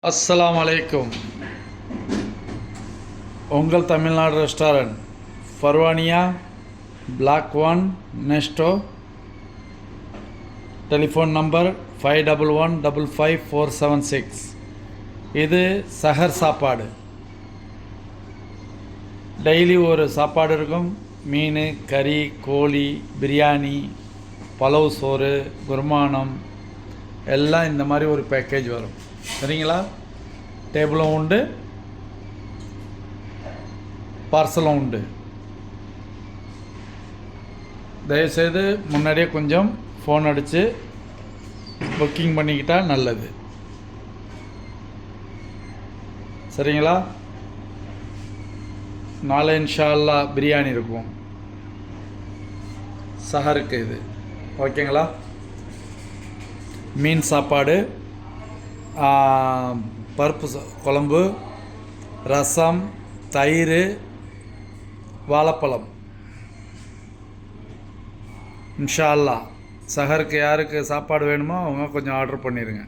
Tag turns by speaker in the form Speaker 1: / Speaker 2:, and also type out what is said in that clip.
Speaker 1: அஸ்ஸலாமு அலைக்கும். உங்கள் Tamil Nadu restaurant, Farwaniya, block 1, Nesto. Telephone number 51155476. இது சஹர் சாப்பாடு. டெய்லி ஒரு சாப்பாடு இருக்கும். மீன், கறி, கோழி, பிரியாணி, பலவு சோறு, குர்மானம் எல்லாம் இந்த மாதிரி ஒரு பேக்கேஜ் வரும். சரிங்களா? டேபிளும் உண்டு, பார்சலும் உண்டு. தயவுசெய்து முன்னாடியே கொஞ்சம் ஃபோன் அடித்து புக்கிங் பண்ணிக்கிட்டால் நல்லது. சரிங்களா? நாளை இன்ஷா அல்லாஹ் பிரியாணி இருக்கும் சஹருக்கு. இது ஓகேங்களா? மீன் சாப்பாடு, பருப்பு குழம்பு, ரசம், தயிர், வாழைப்பழம். இன்ஷா அல்லாஹ் சஹருக்கு யாருக்கு சாப்பாடு வேணுமோ அவங்க கொஞ்சம் ஆர்டர் பண்ணிடுங்க.